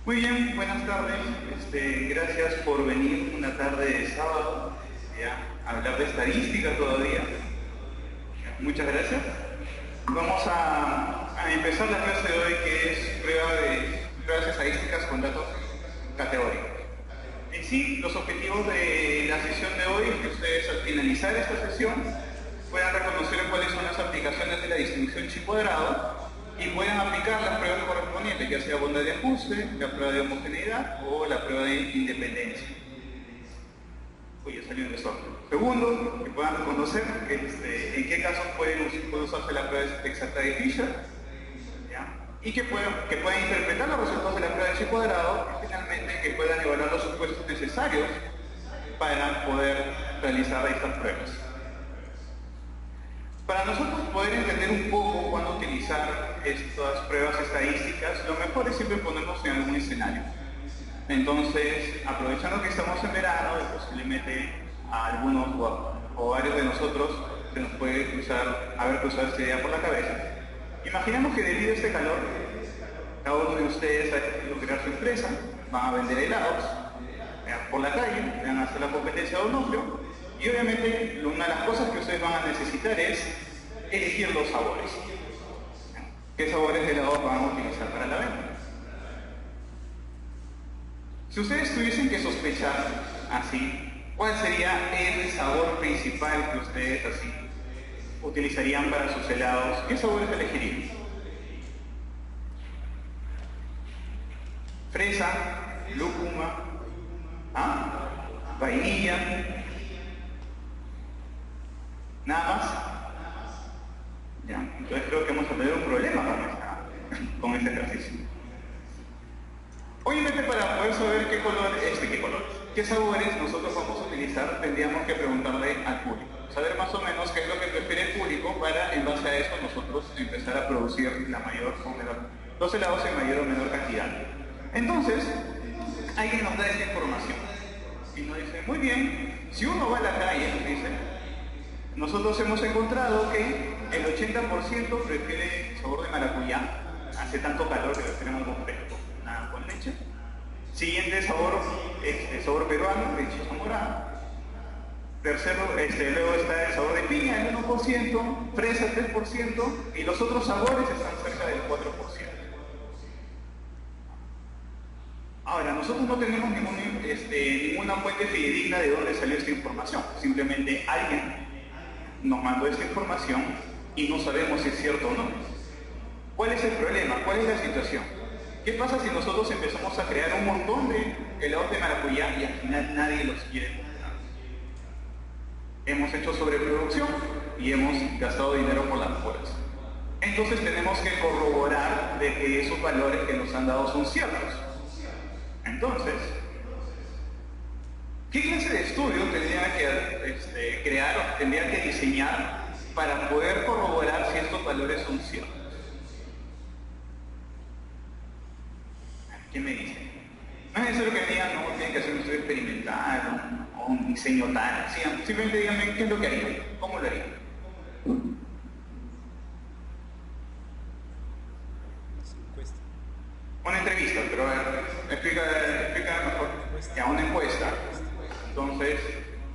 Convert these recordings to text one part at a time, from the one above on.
Muy bien, buenas tardes. Gracias por venir una tarde de sábado a hablar de estadística todavía. Muchas gracias. Vamos a empezar la clase de hoy, que es pruebas estadísticas con datos categóricos. En sí, los objetivos de la sesión de hoy es que ustedes, al finalizar esta sesión, puedan reconocer cuáles son las aplicaciones de la distribución chi cuadrado y puedan aplicar las pruebas correspondientes, ya sea bondad de ajuste, la prueba de homogeneidad o la prueba de independencia. Uy, ya salió un desorden. Segundo, que puedan reconocer en qué casos puede usarse la prueba exacta de Fisher, ¿ya? Y que puedan interpretar los resultados de la prueba de chi cuadrado y finalmente que puedan evaluar los supuestos necesarios para poder realizar estas pruebas. Para nosotros poder entender un poco cuándo utilizar estas pruebas estadísticas, lo mejor es siempre ponernos en algún escenario. Entonces, aprovechando que estamos en verano, posiblemente a algunos o varios de nosotros se nos puede haber cruzado esta idea por la cabeza. Imaginemos que debido a este calor, cada uno de ustedes ha decidido crear su empresa, van a vender helados por la calle, van a hacer la competencia de Onofrio, y obviamente una de las cosas que ustedes van a necesitar es elegir los sabores. ¿Qué sabores de helados van a utilizar para la venta? Si ustedes tuviesen que sospechar así, ¿cuál sería el sabor principal que ustedes así utilizarían para sus helados? ¿Qué sabores elegirían? Fresa, lúcuma, vainilla, nada más. Ya, entonces creo que vamos a tener un problema con este ejercicio. Obviamente, para poder saber qué sabores nosotros vamos a utilizar, tendríamos que preguntarle al público, saber más o menos qué es lo que prefiere el público para, en base a eso, nosotros empezar a producir los helados en mayor o menor cantidad. Entonces, alguien nos da esta información y nos dice, muy bien, si uno va a la calle, nos dice, nosotros hemos encontrado que el 80% prefiere sabor de maracuyá, hace tanto calor que prefieren algo fresco, nada con leche. Siguiente sabor, sabor peruano, leche morada. Tercero, luego está el sabor de piña, el 1%, fresa, 3%, y los otros sabores están cerca del 4%. Ahora, nosotros no tenemos ninguna fuente fidedigna de dónde salió esta información. Simplemente alguien nos mandó esta información y no sabemos si es cierto o no. ¿Cuál es el problema? ¿Cuál es la situación? ¿Qué pasa si nosotros empezamos a crear un montón de helados de maracuyá y al final nadie los quiere comprar? Hemos hecho sobreproducción y hemos gastado dinero por las puras. Entonces tenemos que corroborar de que esos valores que nos han dado son ciertos. Entonces, ¿qué clase de estudio tendría que crear o tendría que diseñar para poder corroborar si estos valores son ciertos? ¿Qué me dicen? No es necesario que me digan, no, tienen que hacer un estudio experimental o un diseño tal. Simplemente díganme qué es lo que harían, cómo lo harían. Una entrevista, pero a ver, explica mejor. Ya, una encuesta. Entonces,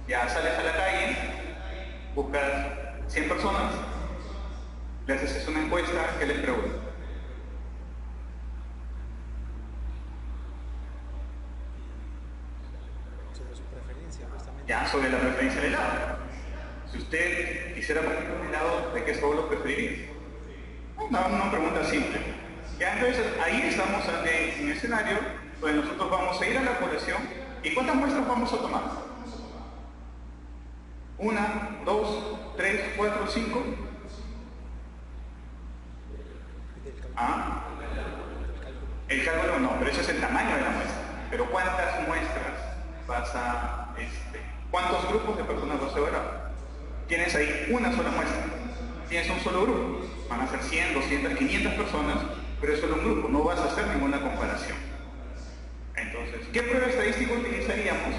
ya sales a la calle, buscas 100 personas, les haces una encuesta, ¿qué les preguntas? Sobre su preferencia, justamente. Ya, sobre la preferencia del helado. Si usted quisiera comer un helado, ¿de qué sabor lo preferiría? Una pregunta simple. Ya, entonces ahí estamos ante un escenario donde nosotros vamos a ir a la población y ¿cuántas muestras vamos a tomar? 1, 2, 3, 4, 5. El cálculo no, pero ese es el tamaño de la muestra. Pero ¿cuántas muestras cuántos grupos de personas vas a evaluar? Tienes ahí una sola muestra, tienes un solo grupo, van a ser 100, 200, 500 personas, pero es solo un grupo, no vas a hacer ninguna comparación. Entonces, ¿qué prueba estadística utilizaríamos?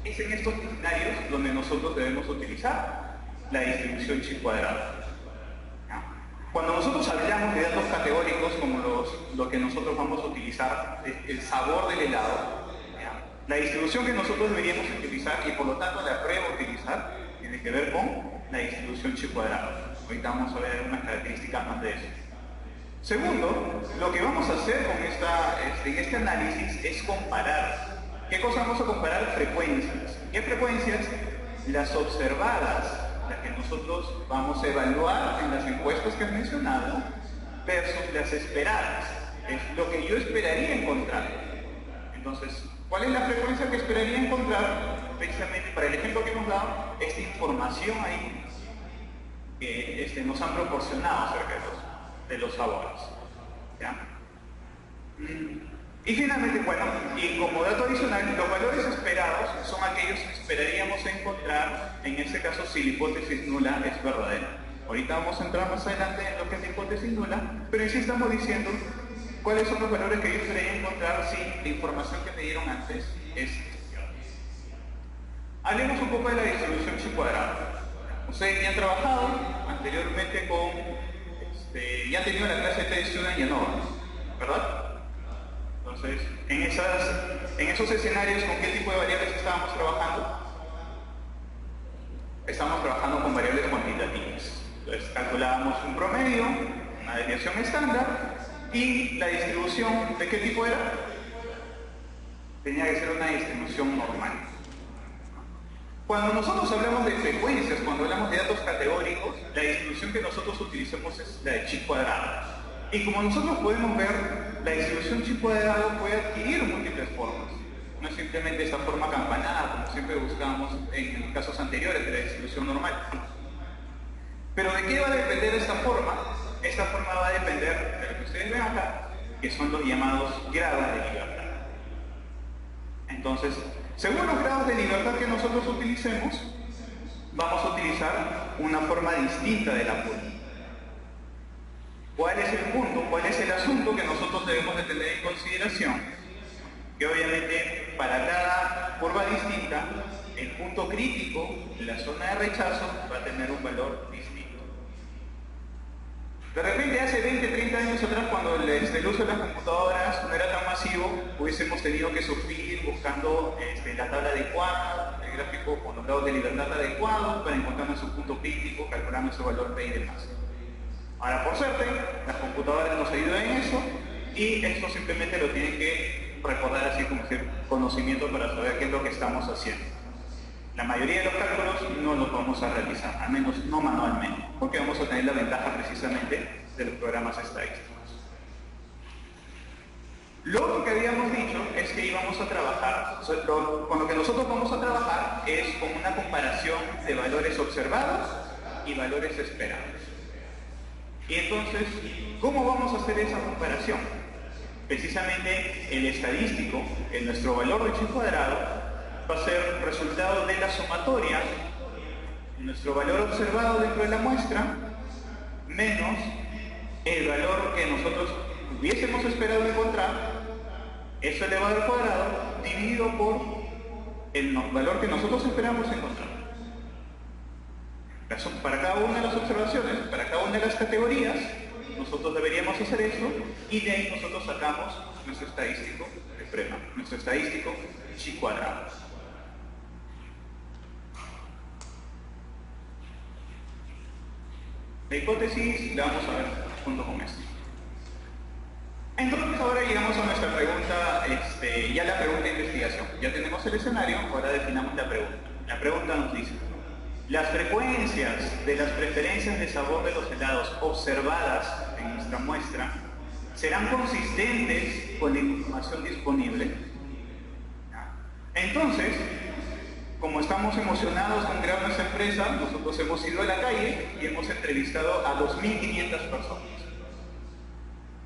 Es en estos escenarios donde nosotros debemos utilizar la distribución chi cuadrado. Cuando nosotros hablamos de datos categóricos como los lo que nosotros vamos a utilizar, el sabor del helado. ¿Ya? La distribución que nosotros deberíamos utilizar, y por lo tanto la prueba a utilizar, tiene que ver con la distribución chi cuadrado. Ahorita vamos a ver algunas características más de eso. Segundo, lo que vamos a hacer con en este análisis es comparar. ¿Qué cosa vamos a comparar? Frecuencias. ¿Qué frecuencias? Las observadas, las que nosotros vamos a evaluar en las encuestas que he mencionado, versus las esperadas. Es lo que yo esperaría encontrar. Entonces, ¿cuál es la frecuencia que esperaría encontrar? Precisamente para el ejemplo que hemos dado, esta información ahí que nos han proporcionado acerca de los sabores. ¿Ya? Y finalmente, bueno, y como dato adicional, los valores esperados son aquellos que esperaríamos encontrar, en este caso, si la hipótesis nula es verdadera. Ahorita vamos a entrar más adelante en lo que es la hipótesis nula, pero en sí estamos diciendo cuáles son los valores que yo esperaría encontrar si la información que me dieron antes es cierta. Hablemos un poco de la distribución chi cuadrado. Ustedes ya han trabajado anteriormente con, ya han tenido la clase de Student y ANOVA, ¿verdad? Entonces, en esos escenarios, ¿con qué tipo de variables estábamos trabajando? Estamos trabajando con variables cuantitativas. Entonces, calculábamos un promedio, una desviación estándar, y la distribución, ¿de qué tipo era? Tenía que ser una distribución normal. Cuando nosotros hablamos de frecuencias, cuando hablamos de datos categóricos, la distribución que nosotros utilizamos es la de chi cuadrado. Y como nosotros podemos ver, la distribución chi cuadrado puede adquirir múltiples formas. No es simplemente esta forma campanada, como siempre buscábamos en casos anteriores de la distribución normal. Pero ¿de qué va a depender esta forma? Esta forma va a depender de lo que ustedes ven acá, que son los llamados grados de libertad. Entonces, según los grados de libertad que nosotros utilicemos, vamos a utilizar una forma distinta de la curva. ¿Cuál es el punto? ¿Cuál es el asunto que nosotros debemos de tener en consideración? Que obviamente para cada curva distinta, el punto crítico, la zona de rechazo, va a tener un valor distinto. De repente hace 20, 30 años atrás, cuando el uso de las computadoras no era tan masivo, hubiésemos tenido que sufrir buscando la tabla adecuada, el gráfico con los grados de libertad adecuados para encontrar nuestro punto crítico, calculando su valor P y demás. Ahora, por suerte, las computadoras nos ayudan en eso y esto simplemente lo tienen que recordar así como que conocimiento para saber qué es lo que estamos haciendo. La mayoría de los cálculos no los vamos a realizar, al menos no manualmente, porque vamos a tener la ventaja precisamente de los programas estadísticos. Lo que habíamos dicho es que íbamos a trabajar, con lo que nosotros vamos a trabajar es con una comparación de valores observados y valores esperados. Y entonces, ¿cómo vamos a hacer esa comparación? Precisamente el estadístico, en nuestro valor de chi cuadrado, va a ser resultado de la sumatoria de nuestro valor observado dentro de la muestra menos el valor que nosotros hubiésemos esperado encontrar, eso elevado al cuadrado, dividido por el valor que nosotros esperamos encontrar. Para cada una de las observaciones, para cada una de las categorías, nosotros deberíamos hacer eso y de ahí nosotros sacamos nuestro estadístico de Prema, nuestro estadístico chi cuadrado. La hipótesis la vamos a ver junto con esto. Entonces ahora llegamos a nuestra pregunta, ya la pregunta de investigación. Ya tenemos el escenario, ahora definamos la pregunta. La pregunta nos dice: las frecuencias de las preferencias de sabor de los helados observadas en nuestra muestra serán consistentes con la información disponible. Entonces, como estamos emocionados con crear nuestra empresa, nosotros hemos ido a la calle y hemos entrevistado a 2.500 personas.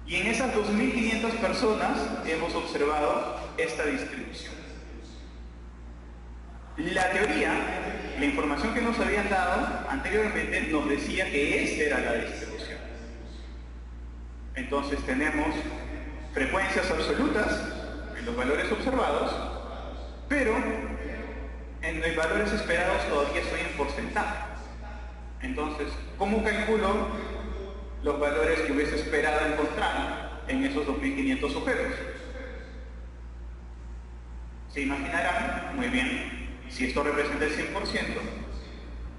Y en esas 2.500 personas hemos observado esta distribución. La teoría, la información que nos habían dado anteriormente nos decía que esta era la distribución. Entonces tenemos frecuencias absolutas en los valores observados, pero en los valores esperados todavía estoy en porcentaje. Entonces, ¿cómo calculo los valores que hubiese esperado encontrar en esos 2.500 sujetos. Se imaginarán, muy bien, si esto representa el 100%,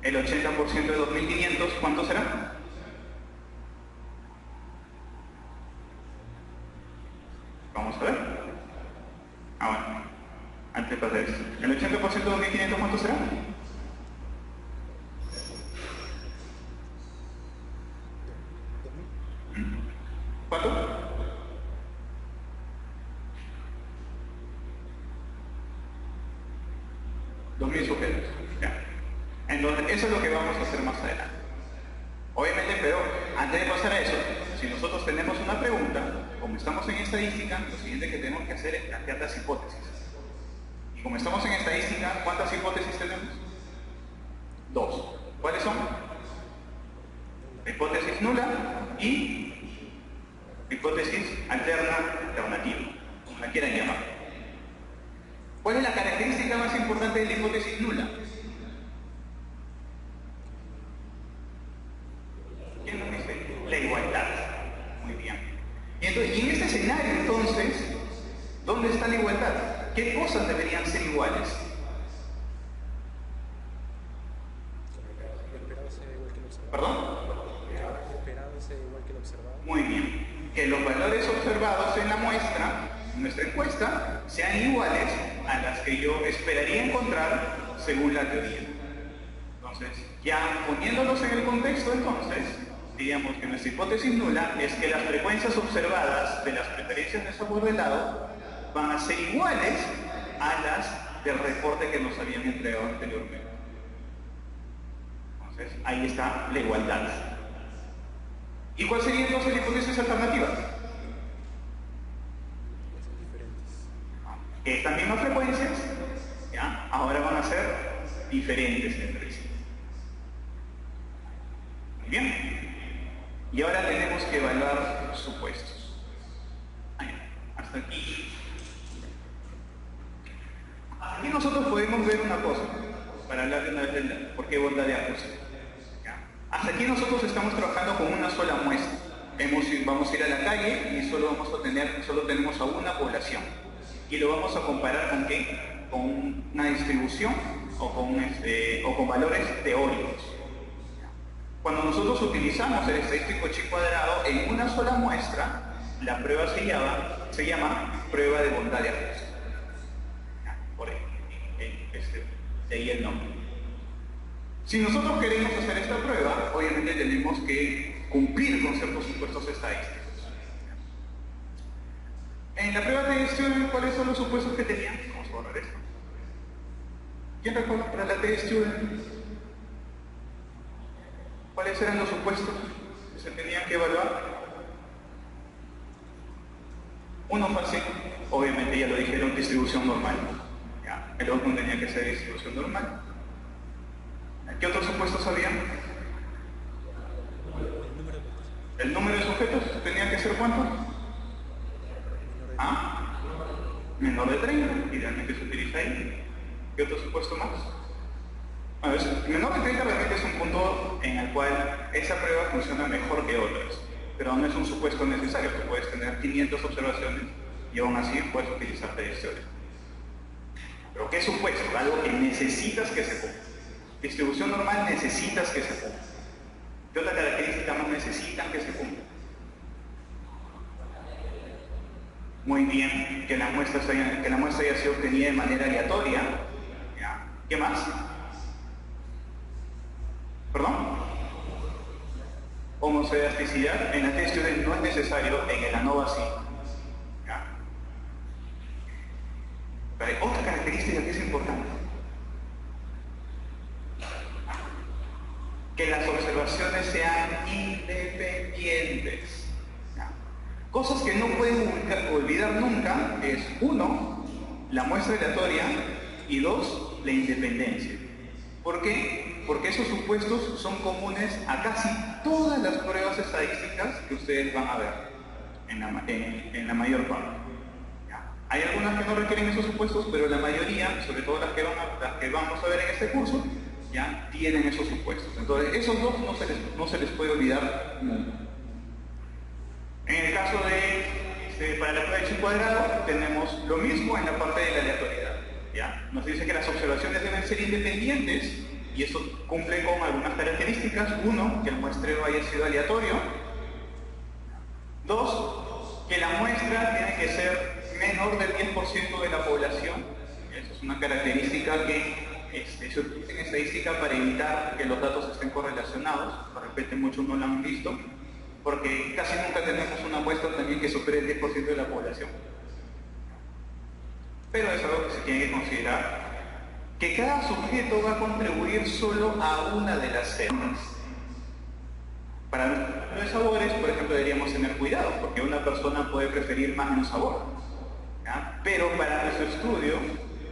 el 80% de 2.500, ¿cuánto será? Vamos a ver. Bueno, antes de pasar esto. ¿El 80% de 2.500 cuánto será? ¿Cuánto? 2.000 sujetos. Ya. Entonces, eso es lo que vamos a hacer más adelante. Obviamente, pero antes de pasar a eso, si nosotros tenemos una pregunta, como estamos en estadística, lo siguiente que tenemos que hacer es plantear las hipótesis. Y como estamos en estadística, ¿cuántas hipótesis tenemos? 2. ¿Cuáles son? La hipótesis nula y hipótesis alternativa, como la quieran llamar. ¿Cuál es la característica más importante de la hipótesis nula? ¿Quién nos dice? La igualdad. Muy bien. Y en este escenario, entonces, ¿dónde está la igualdad? ¿Qué cosas deberían ser iguales? ¿Perdón? Muy bien. Que los valores observados en la muestra, en nuestra encuesta, sean iguales a las que yo esperaría encontrar según la teoría. Entonces, ya poniéndolos en el contexto, entonces, diríamos que nuestra hipótesis nula es que las frecuencias observadas de las preferencias de sabor de helado van a ser iguales a las del reporte que nos habían entregado anteriormente. Entonces, ahí está la igualdad. ¿Y cuál sería entonces la hipótesis alternativa? Estas mismas frecuencias, ¿ya? Ahora van a ser diferentes entre sí. Muy bien. Y ahora tenemos que evaluar supuestos. Hasta aquí. Aquí nosotros podemos ver una cosa, para hablar de una vez de por qué bondad de acústica. Hasta aquí nosotros estamos trabajando con una sola muestra. Vamos a ir a la calle y solo tenemos a una población. Y lo vamos a comparar con ¿qué? Con una distribución o con valores teóricos. Cuando nosotros utilizamos el estadístico chi cuadrado en una sola muestra, la prueba se llama prueba de bondad de acústica. Por de ahí el nombre. Si nosotros queremos hacer esta prueba, obviamente tenemos que cumplir con ciertos supuestos estadísticos. En la prueba de Student, ¿cuáles son los supuestos que tenían? Vamos a borrar esto. ¿Quién recuerda para la de Student? ¿Cuáles eran los supuestos que se tenían que evaluar? Uno fácil, obviamente ya lo dijeron, distribución normal. ¿Ya? El otro tenía que ser distribución normal. ¿Qué otros supuestos había? ¿El número de sujetos tenía que ser cuánto? ¿Ah? Menor de 30, idealmente se utiliza ahí. ¿Qué otro supuesto más? A ver, menor de 30 realmente es un punto en el cual esa prueba funciona mejor que otras, pero no es un supuesto necesario. Tú puedes tener 500 observaciones y aún así puedes utilizar predictores. Pero ¿qué supuesto? Algo que necesitas que se cumpla. Distribución normal necesitas que se cumpla. ¿Qué otra característica más necesitan que se cumpla? Muy bien, que la muestra haya sido obtenida de manera aleatoria. ¿Ya? ¿Qué más? ¿Perdón? Homoscedasticidad en la test student no es necesario, en el ANOVA sí. ¿Ya? Pero hay otra característica que es importante. Que las observaciones sean independientes. ¿Ya? Cosas que no pueden olvidar nunca es, 1, la muestra aleatoria y 2, la independencia. ¿Por qué? Porque esos supuestos son comunes a casi todas las pruebas estadísticas que ustedes van a ver en la mayor parte. ¿Ya? Hay algunas que no requieren esos supuestos, pero la mayoría, sobre todo las que vamos a ver en este curso, ya tienen esos supuestos. Entonces, esos dos no se les puede olvidar nunca. En el caso de para la prueba de chi cuadrado tenemos lo mismo en la parte de la aleatoriedad. ¿Ya? Nos dice que las observaciones deben ser independientes y eso cumple con algunas características. Uno, que el muestreo haya sido aleatorio. Dos, que la muestra tiene que ser menor del 10% de la población. Esa es una característica que se utiliza en estadística para evitar que los datos estén correlacionados. De repente muchos no lo han visto, porque casi nunca tenemos una muestra también que supere el 10% de la población. Pero es algo que se tiene que considerar, que cada sujeto va a contribuir solo a una de las celdas. Para los sabores, por ejemplo, deberíamos tener cuidado, porque una persona puede preferir más de un sabor. ¿Ya? Pero para nuestro estudio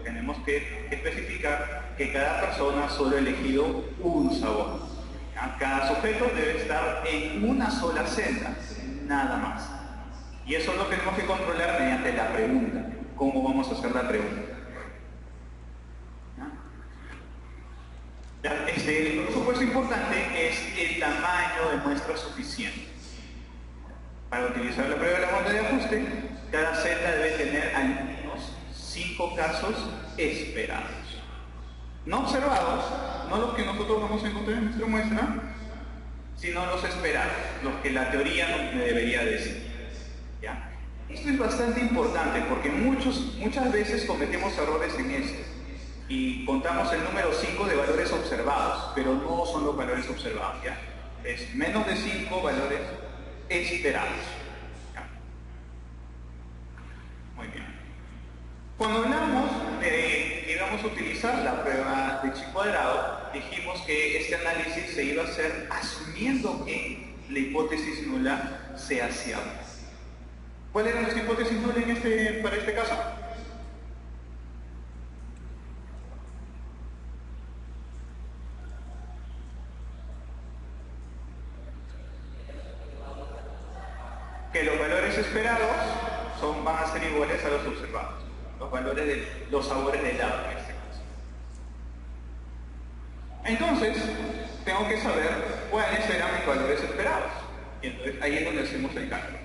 tenemos que especificar que cada persona solo ha elegido un sabor. ¿Ya? Cada sujeto debe estar en una sola celda, nada más. Y eso lo tenemos que controlar mediante la pregunta. ¿Cómo vamos a hacer la pregunta? El presupuesto importante es el tamaño de muestra suficiente. Para utilizar la prueba de la banda de ajuste, cada celda debe tener al menos 5 casos esperados. No observados, no los que nosotros vamos a encontrar en nuestra muestra, sino los esperados, los que la teoría me debería decir. ¿Ya? Esto es bastante importante porque muchas veces cometemos errores en esto y contamos el número 5 de valores observados, pero no son los valores observados, ¿ya? Es menos de 5 valores esperados. ¿Ya? Muy bien. Cuando hablamos de que íbamos a utilizar la prueba de chi cuadrado, dijimos que este análisis se iba a hacer asumiendo que la hipótesis nula sea cierta. ¿Cuál era nuestra hipótesis nula para este caso? Que los valores esperados van a ser iguales a los observados. Los valores de los sabores de helado en este caso. Entonces, tengo que saber cuáles eran mis valores esperados. Y entonces ahí es donde hacemos el cálculo.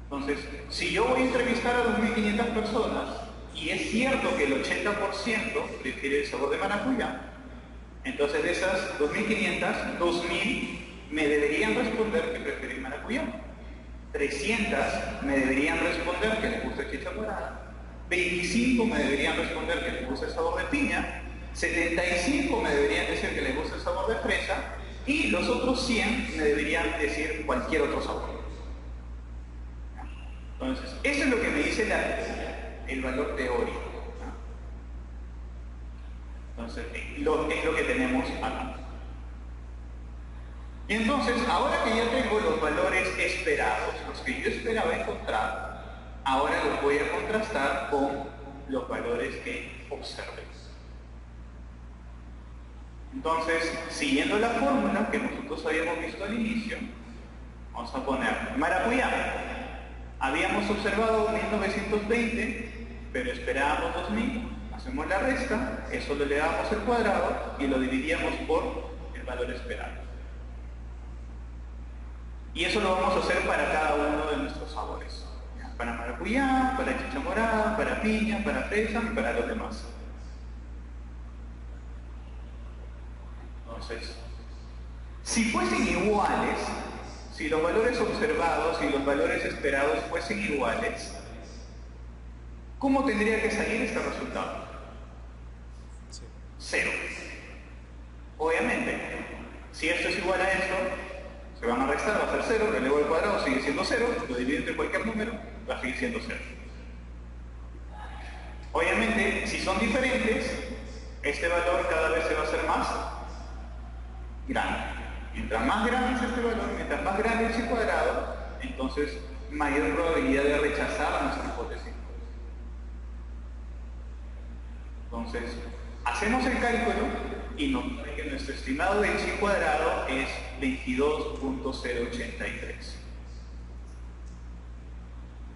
Entonces, si yo voy a entrevistar a 2.500 personas y es cierto que el 80% prefiere el sabor de maracuyá, entonces de esas 2.500, 2.000 me deberían responder que prefieren maracuyá. 300 me deberían responder que les gusta el chicha morada. 25 me deberían responder que les gusta el sabor de piña. 75 me deberían decir que les gusta el sabor de fresa. Y los otros 100 me deberían decir cualquier otro sabor. Entonces, eso es lo que me dice el valor teórico. Entonces, es lo que tenemos acá. Y entonces, ahora que ya tengo los valores esperados, los que yo esperaba encontrar, ahora los voy a contrastar con los valores que observé. Entonces, siguiendo la fórmula que nosotros habíamos visto al inicio, vamos a poner maracuyá. Habíamos observado 1920, pero esperábamos 2000. Hacemos la resta, eso le damos el cuadrado y lo dividíamos por el valor esperado. Y eso lo vamos a hacer para cada uno de nuestros sabores. Para maracuyá, para chicha morada, para piña, para fresa y para los demás. Entonces, si fuesen iguales, si los valores observados y los valores esperados fuesen iguales, ¿cómo tendría que salir este resultado? 0. Obviamente, si esto es igual a esto, se van a restar, va a ser 0, relevo al cuadrado, sigue siendo 0, lo divido entre cualquier número, va a seguir siendo 0. Obviamente, si son diferentes, este valor cada vez se va a hacer más grande. Mientras más grande es este valor, mientras más grande es el cuadrado, entonces mayor probabilidad de rechazar nuestra hipótesis. Entonces, hacemos el cálculo y nos dice que nuestro estimado de chi cuadrado es 22.083.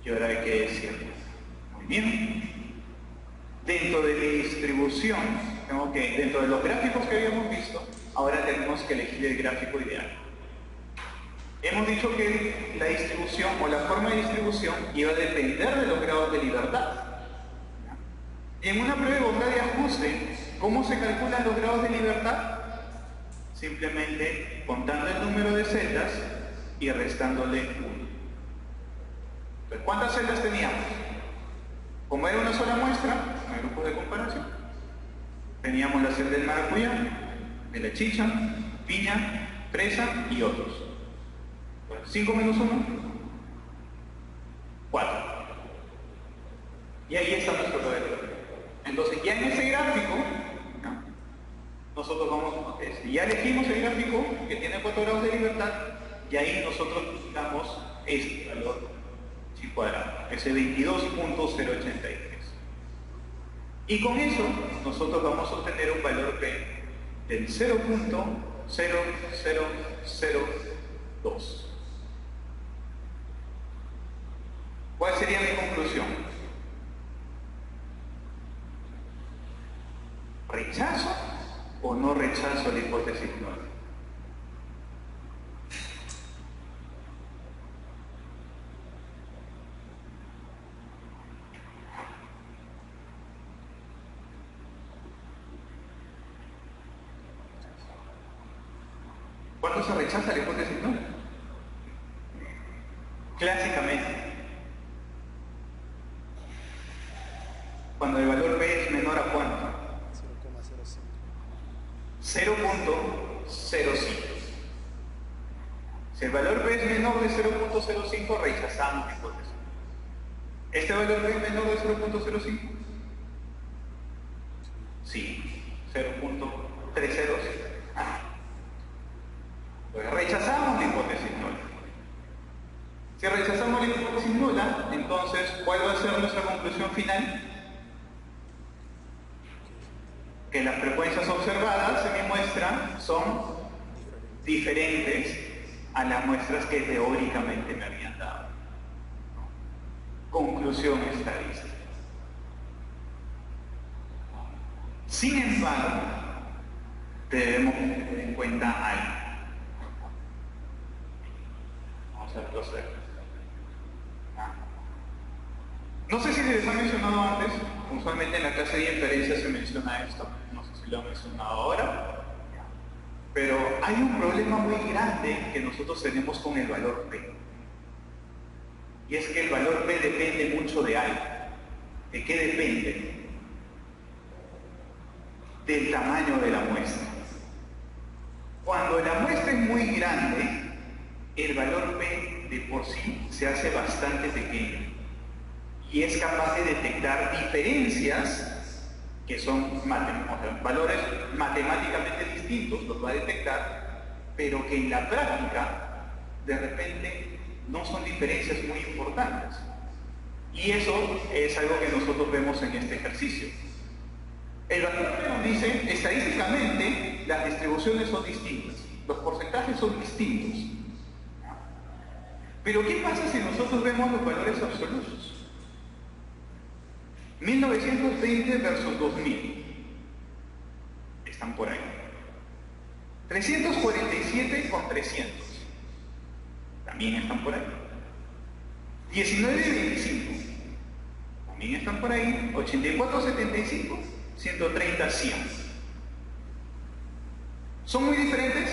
Y ahora hay que decirlo. Muy bien. Dentro de mi distribución, dentro de los gráficos que habíamos visto, ahora tenemos que elegir el gráfico ideal. Hemos dicho que la distribución o la forma de distribución iba a depender de los grados de libertad. Y en una prueba de bondad y ajuste, ¿cómo se calculan los grados de libertad? Simplemente contando el número de celdas y restándole 1. Entonces, ¿cuántas celdas teníamos? Como era una sola muestra, en el grupo de comparación, teníamos la celda del maracuyá, de la chicha, piña, fresa y otros. 5 menos 1, 4. Y ahí está nuestro probabilidad. Entonces, ya en ese gráfico, ¿no? Nosotros vamos, ya elegimos el gráfico que tiene 4 grados de libertad, y ahí nosotros damos este valor chi cuadrado, ese 22.083. Y con eso, nosotros vamos a obtener un valor P del 0.0002. ¿Cuál sería mi conclusión? ¿Rechazo o no rechazo la hipótesis nueva? ¿Cuándo se rechaza la hipótesis nueva? Clásicamente, cuando el valor P es menor a ¿cuánto? 0.05. Si el valor P es menor de 0.05, rechazamos la hipótesis. ¿Este valor P es menor de 0.05? Sí, 0.302. Pues rechazamos la hipótesis nula. Si rechazamos la hipótesis nula, entonces, ¿cuál va a ser nuestra conclusión final? Que las frecuencias observadas en mi muestra son diferentes a las muestras que teóricamente me habían dado. Conclusión estadística. Sin embargo, debemos tener en cuenta algo. Vamos a proceder. No sé si les ha mencionado antes, usualmente en la clase de inferencia se menciona esto, no sé si lo han mencionado ahora, pero hay un problema muy grande que nosotros tenemos con el valor P. Y es que el valor P depende mucho de algo. ¿De qué depende? Del tamaño de la muestra. Cuando la muestra es muy grande, el valor P de por sí se hace bastante pequeño y es capaz de detectar diferencias que son valores matemáticamente distintos, los va a detectar, pero que en la práctica de repente no son diferencias muy importantes. Y eso es algo que nosotros vemos en este ejercicio. El valor nos dice, estadísticamente, las distribuciones son distintas, los porcentajes son distintos. Pero ¿qué pasa si nosotros vemos los valores absolutos? 1920 versus 2000. Están por ahí. 347 con 300. También están por ahí. 19 y 25. También están por ahí. 84, 75. 130, 100. ¿Son muy diferentes?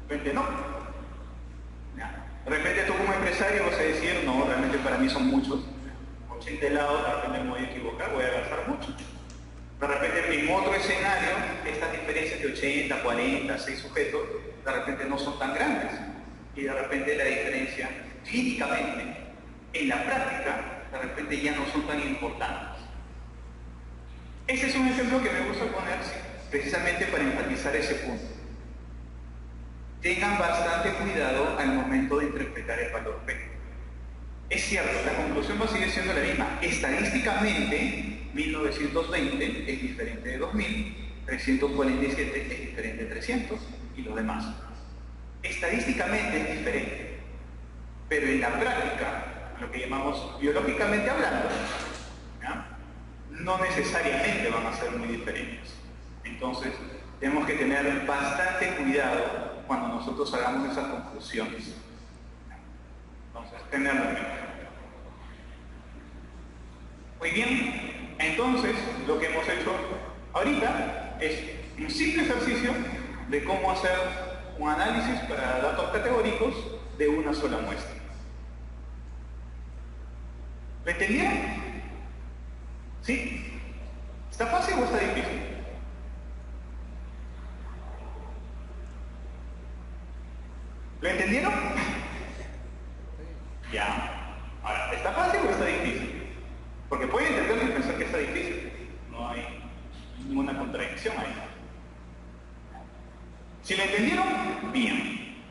De repente no. De repente tú como empresario vas a decir, no, realmente para mí son muchos. 80 helados, de repente me voy a equivocar, voy a gastar mucho. De repente en otro escenario, estas diferencias de 80, 40, 6 sujetos, de repente no son tan grandes. Y de repente la diferencia, clínicamente, en la práctica, de repente ya no son tan importantes. Ese es un ejemplo que me gusta poner precisamente para enfatizar ese punto. Tengan bastante cuidado al momento de interpretar el valor P. Es cierto, la conclusión va a seguir siendo la misma. Estadísticamente, 1920 es diferente de 2000, 347 es diferente de 300 y los demás. Estadísticamente es diferente, pero en la práctica, lo que llamamos biológicamente hablando, ¿ya?, no necesariamente van a ser muy diferentes. Entonces, tenemos que tener bastante cuidado cuando nosotros hagamos esas conclusiones. Entonces, tenerlo en mente. Muy bien, entonces lo que hemos hecho ahorita es un simple ejercicio de cómo hacer un análisis para datos categóricos de una sola muestra. ¿Lo entendieron? ¿Sí? ¿Está fácil o está difícil? ¿Lo entendieron? Ya. Ahora, ¿está fácil o está difícil? Porque pueden entenderlo y pensar que está difícil. No hay ninguna contradicción ahí. Si lo entendieron, bien.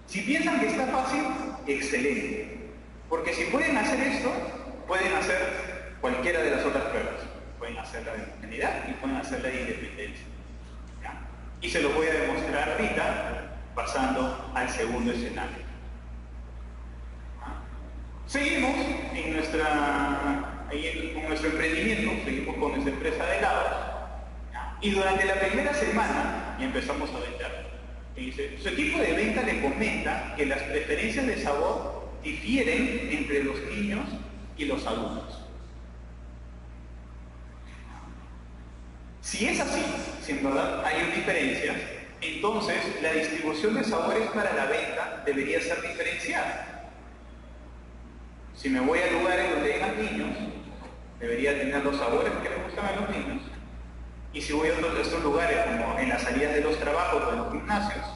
Si piensan que está fácil, excelente. Porque si pueden hacer esto, pueden hacer cualquiera de las otras pruebas. Pueden hacer la de homogeneidad y pueden hacer la de independencia. ¿Ya? Y se lo voy a demostrar ahorita pasando al segundo escenario. ¿Ah? Seguimos en con nuestro emprendimiento, seguimos con nuestra empresa de helados. ¿Ya? Y durante la primera semana ya empezamos a vender. Y dice, su equipo de venta le comenta que las preferencias de sabor difieren entre los niños y los adultos. Si es así, si en verdad hay diferencias, entonces la distribución de sabores para la venta debería ser diferenciada. Si me voy a lugares donde hayan niños, debería tener los sabores que les gustan a los niños. Y si voy a estos lugares, como en las salidas de los trabajos o en los gimnasios,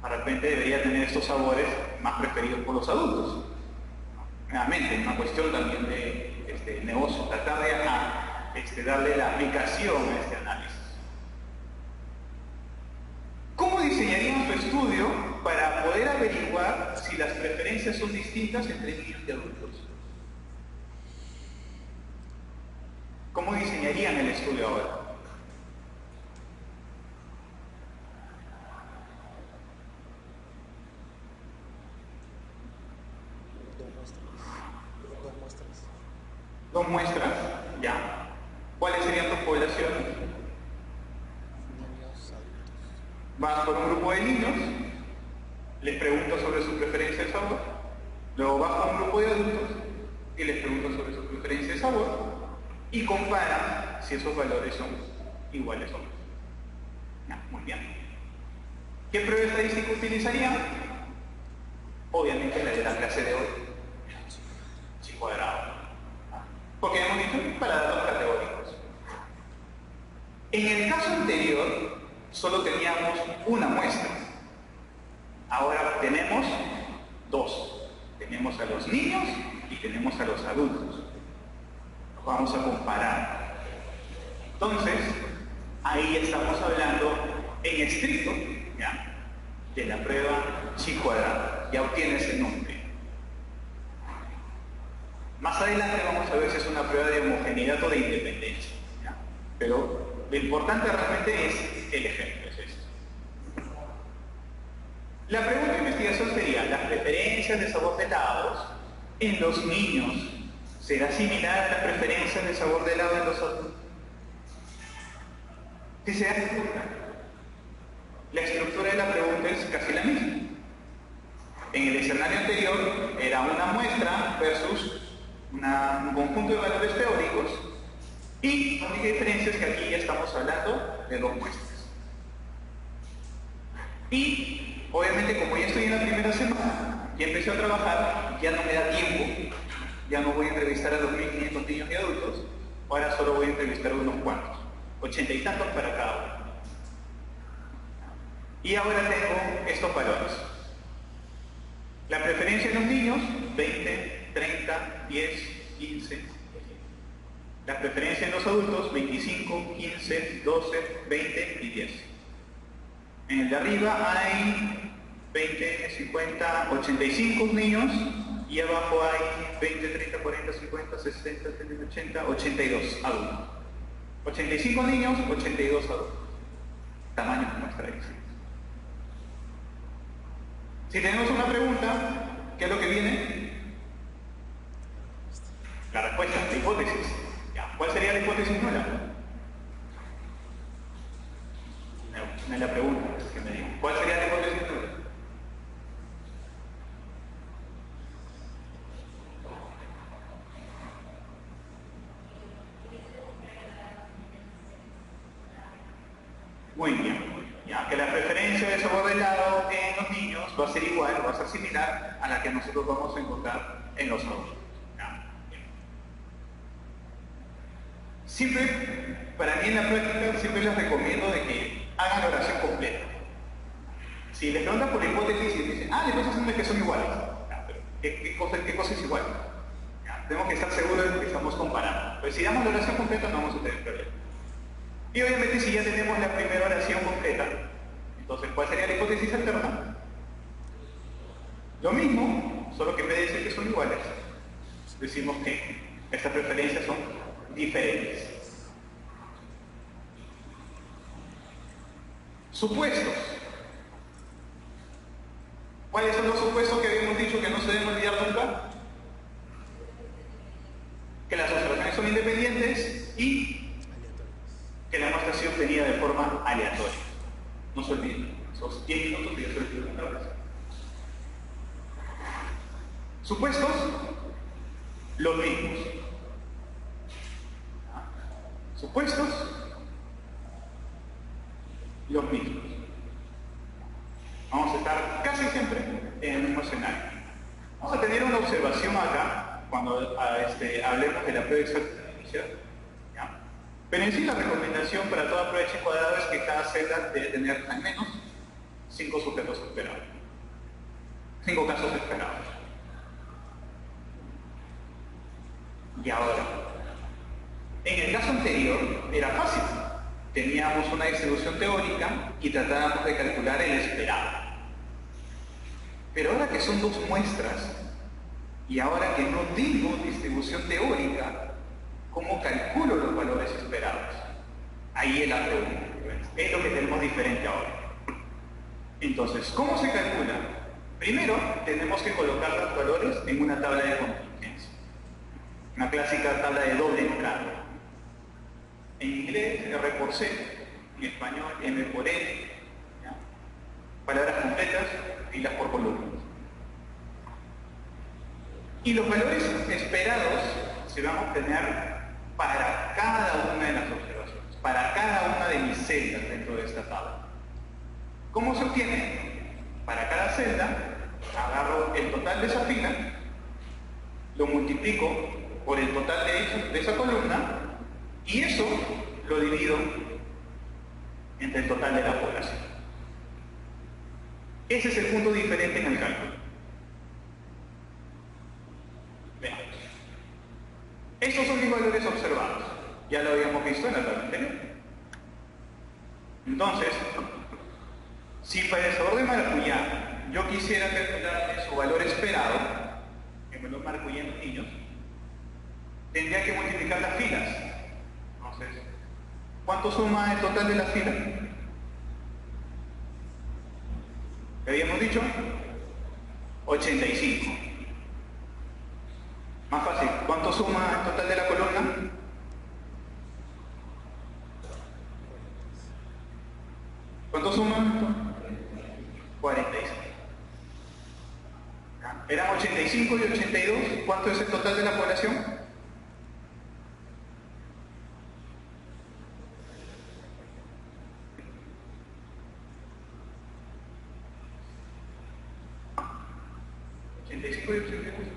de repente debería tener estos sabores más preferidos por los adultos. Nuevamente, una cuestión también de negocio, tratar de darle la aplicación a este análisis. ¿Cómo diseñarían su estudio para poder averiguar si las preferencias son distintas entre niños y adultos? ¿Cómo diseñarían el estudio ahora? Dos muestras, ya. ¿Cuáles serían tus poblaciones? Niños, adultos. Vas por un grupo de niños, les preguntas sobre su preferencia de sabor, luego vas con un grupo de adultos y les preguntas sobre su preferencia de sabor y comparan si esos valores son iguales o no. Ya, muy bien. ¿Qué prueba estadística utilizarían? Obviamente la de la clase de hoy, chi cuadrado. Porque hemos dicho para datos categóricos. En el caso anterior, solo teníamos una muestra. Ahora tenemos dos. Tenemos a los niños y tenemos a los adultos. Los vamos a comparar. Entonces, ahí estamos hablando en estricto, ¿ya?, de la prueba chi cuadrado. Ya obtienes el nombre. Más adelante vamos a ver si es una prueba de homogeneidad o de independencia, ¿ya? Pero lo importante realmente es el ejemplo, es esto. La pregunta de investigación sería, ¿las preferencias de sabor de helados en los niños será similar a las preferencias de sabor de helado en los adultos? Si se dan cuenta, la estructura de la pregunta es casi la misma. En el escenario anterior era una muestra versus un conjunto de valores teóricos, y la única diferencia es que aquí ya estamos hablando de dos muestras. Y obviamente, como ya estoy en la primera semana, ya empecé a trabajar, ya no me da tiempo, ya no voy a entrevistar a 2.500 niños y adultos, ahora solo voy a entrevistar a unos cuantos, 80 y tantos para cada uno. Y ahora tengo estos valores. La preferencia en los niños, 20, 30, 10, 15. La preferencia en los adultos, 25, 15, 12, 20 y 10. En el de arriba hay 20, 50, 85 niños y abajo hay 20, 30, 40, 50, 60, 70, 80, 82 adultos. 85 niños, 82 adultos. Tamaño de muestra distinto. Si tenemos una pregunta, ¿qué es lo que viene? La respuesta, la hipótesis. ¿Ya? ¿Cuál sería la hipótesis nula? la pregunta que me digo. ¿Cuál sería la hipótesis número? Muy bien. Ya que la preferencia de sabor de helado en los niños va a ser igual, va a ser similar a la que nosotros vamos a encontrar en los adultos. Siempre, para mí en la práctica, siempre les recomiendo de que hagan la oración completa. Si les preguntan por hipótesis y dicen, la hipótesis es que son iguales. Pero ¿qué cosa es igual? Tenemos que estar seguros de que estamos comparando. Pues si damos la oración completa no vamos a tener problema. Y obviamente si ya tenemos la primera oración completa, entonces ¿cuál sería la hipótesis alterna? Lo mismo, solo que en vez de decir que son iguales, decimos que estas preferencias son diferentes. Supuestos. ¿Cuáles son los supuestos que habíamos dicho que no se deben olvidar nunca? Que las observaciones son independientes y que la muestra ha sido obtenida de forma aleatoria. No se olviden, esos 10 minutos que yo estoy explicando. Supuestos, los mismos. Supuestos, los mismos. Vamos a estar casi siempre en el mismo escenario. Vamos a tener una observación acá, cuando hablemos de la prueba exacta. Pero en sí la recomendación para toda prueba de H cuadrado es que cada celda debe tener al menos 5 sujetos esperados. 5 casos esperados. Y ahora, en el caso anterior era fácil. Teníamos una distribución teórica y tratábamos de calcular el esperado. Pero ahora que son 2 muestras y ahora que no tengo distribución teórica, ¿cómo calculo los valores esperados? Ahí es la pregunta. Es lo que tenemos diferente ahora. Entonces, ¿cómo se calcula? Primero, tenemos que colocar los valores en una tabla de contingencia. Una clásica tabla de doble entrada. En inglés, R por C. En español, M por N. ¿Ya? Palabras completas, filas por columnas. Y los valores esperados se van a obtener para cada una de las observaciones, para cada una de mis celdas dentro de esta tabla. ¿Cómo se obtiene? Para cada celda, agarro el total de esa fila, lo multiplico por el total de esa columna, y eso lo divido entre el total de la población. Ese es el punto diferente en el cálculo. Veamos. Estos son mis valores observados. Ya lo habíamos visto en la tabla anterior. Entonces, si para el sabor de maracuyá yo quisiera calcular su valor esperado, que me lo maracuyá en los niños, tendría que multiplicar las filas. Entonces, ¿cuánto suma el total de las filas? ¿Qué habíamos dicho? 85. Más fácil, ¿cuánto suma el total de la columna? ¿Cuánto suma? 46. Eran 85 y 82. ¿Cuánto es el total de la población? ¿85 y 82?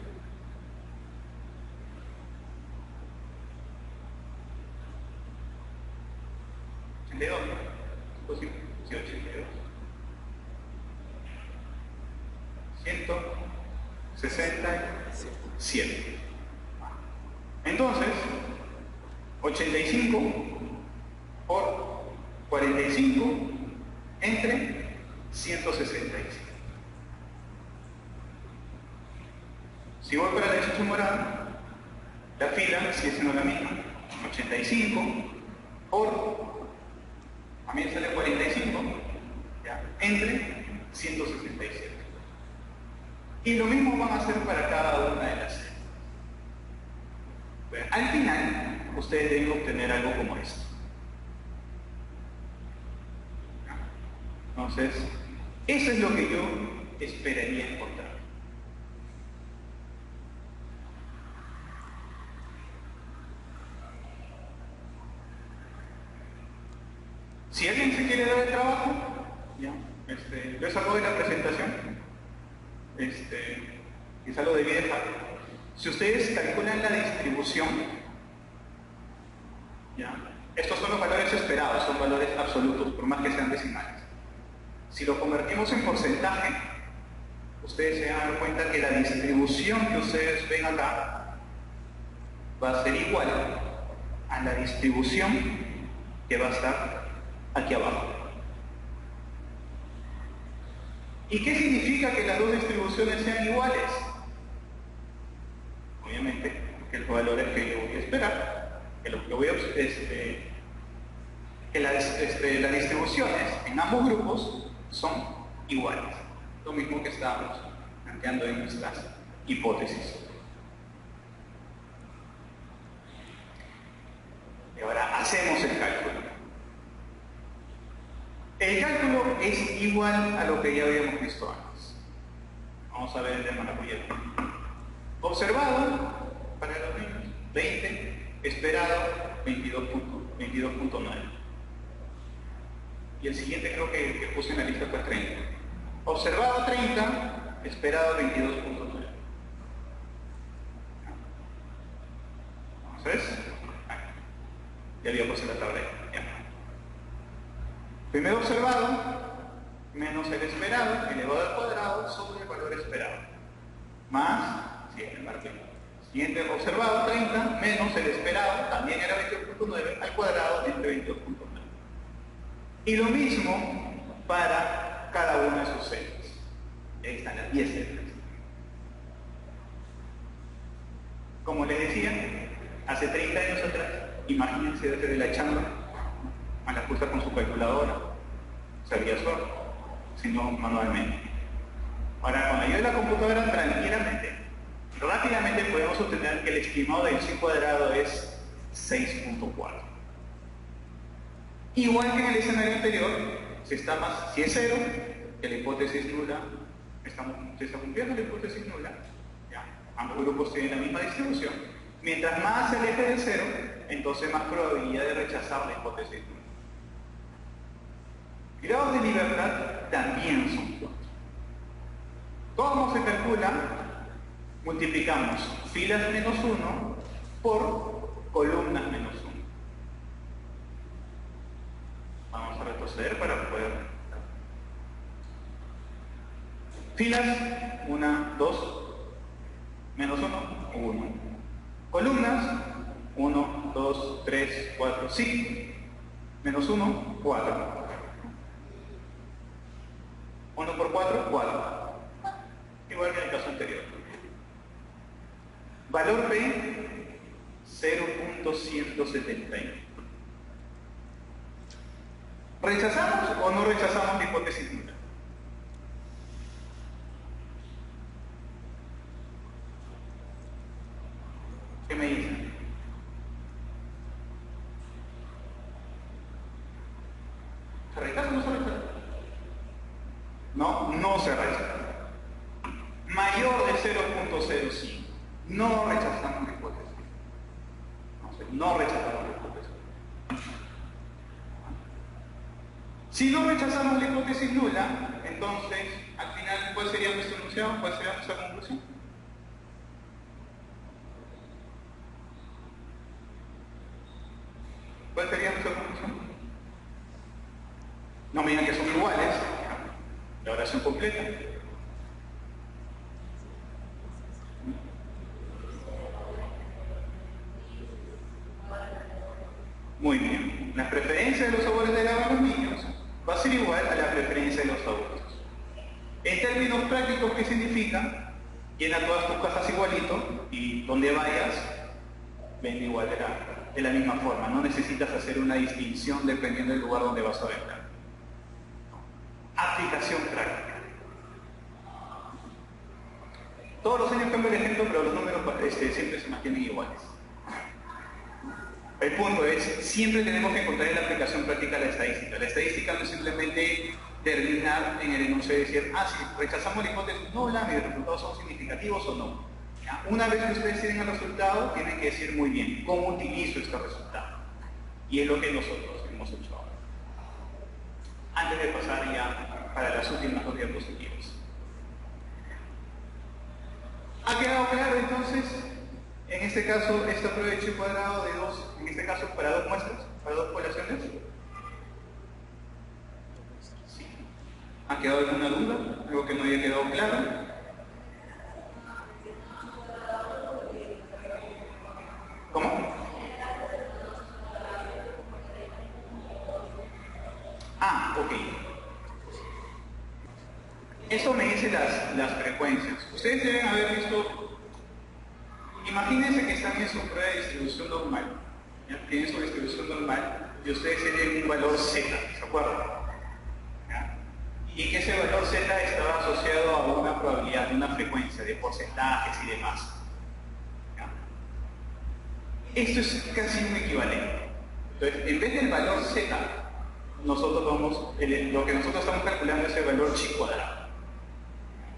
82, ¿no? Sí, 82. 167. Entonces, 85 por 45 entre 167. Si voy para la decisión morada, la fila sigue siendo la misma. 85 por, a mí sale 45, ¿ya? Entre 167. Y lo mismo van a hacer para cada una de las celdas. Bueno, al final, ustedes deben obtener algo como esto. Entonces, eso es lo que yo esperaría encontrar. Si alguien se quiere dar el trabajo, ya, yo salgo de la presentación, quizá lo debí dejar. Si ustedes calculan la distribución, ya, estos son los valores esperados, son valores absolutos, por más que sean decimales. Si lo convertimos en porcentaje, ustedes se dan cuenta que la distribución que ustedes ven acá va a ser igual a la distribución que va a estar aquí abajo. ¿Y qué significa que las dos distribuciones sean iguales? Obviamente que los valores que yo voy a esperar, que lo que voy a que las distribuciones en ambos grupos son iguales. Lo mismo que estábamos planteando en nuestras hipótesis. Y ahora hacemos el cálculo. El cálculo es igual a lo que ya habíamos visto antes. Vamos a ver el de maracuyá. Observado para los niños 20, esperado 22.9. Y el siguiente creo que puse en la lista fue 30. Observado 30, esperado 22.9. Entonces, ya había puesto la tabla ahí. Primero observado menos el esperado elevado al cuadrado sobre el valor esperado. Más, siguiente margen. Siguiente observado 30 menos el esperado, también era 22.9 al cuadrado entre 22.9. Y lo mismo para cada una de sus celdas. Ahí están las 10 celdas. Como les decía, hace 30 años atrás, imagínense desde la chamba, a la puesta con su calculadora, sería solo, sino manualmente. Ahora, con la ayuda de la computadora, tranquilamente, rápidamente podemos obtener que el estimado del psi cuadrado es 6.4. Igual que en el escenario anterior, si es 0, que la hipótesis nula, se está cumpliendo la hipótesis nula, ¿ya? Ambos grupos tienen la misma distribución. Mientras más se aleje del 0, entonces más probabilidad de rechazar la hipótesis nula. Grados de libertad también son 4. ¿Cómo se calcula? Multiplicamos filas menos 1 por columnas menos 1. Vamos a retroceder para poder... Filas, 1, 2, menos 1, 1. Columnas, 1, 2, 3, 4, 5. Menos 1, 4. 1 por 4, 4. Igual que en el caso anterior. Valor P, 0.171. ¿Rechazamos o no rechazamos la hipótesis nula? ¿Qué me dicen? ¿Se rechaza o no se rechaza? No, no se rechaza. Mayor de 0.05. No rechazamos la hipótesis. No rechazamos la hipótesis. Si no rechazamos la hipótesis nula, entonces, al final, ¿cuál sería nuestro enunciado? ¿Cuál sería nuestra conclusión? ¿Cuál sería nuestra conclusión? No me digan que son iguales. La oración completa. Muy bien. La preferencia de los sabores de helado a los niños va a ser igual a la preferencia de los adultos. En términos prácticos, ¿qué significa? Llena todas tus cajas igualito y donde vayas, vende igual de la misma forma. No necesitas hacer una distinción dependiendo del lugar donde vas a vender. Aplicación práctica. Todos los años cambio el ejemplo, pero los números siempre se mantienen iguales. El punto es, siempre tenemos que encontrar en la aplicación práctica la estadística. La estadística no es simplemente terminar en el enunciado y decir, ah, si rechazamos la hipótesis nula, mis resultados son significativos o no. ¿Ya? Una vez que ustedes tienen el resultado, tienen que decir muy bien, ¿cómo utilizo este resultado? Y es lo que nosotros hemos hecho ahora. Antes de pasar ya para las últimas dos diapositivas. ¿Ha quedado claro entonces? En este caso, esta prueba de chi cuadrado de dos, en este caso para dos muestras, para dos poblaciones. ¿Sí? ¿Ha quedado alguna duda? ¿Algo que no haya quedado claro? ¿Cómo? Ah, ok. Eso me dice las frecuencias. Ustedes deben haber visto, imagínense que están en su prueba de distribución normal. ¿Ya? Tienen su distribución normal y ustedes tienen un valor Z, ¿se acuerdan? ¿Ya? Y que ese valor Z estaba asociado a una probabilidad, una frecuencia de porcentajes y demás. ¿Ya? Esto es casi un equivalente. Entonces, en vez del valor Z, nosotros vamos, lo que nosotros estamos calculando es el valor chi cuadrado,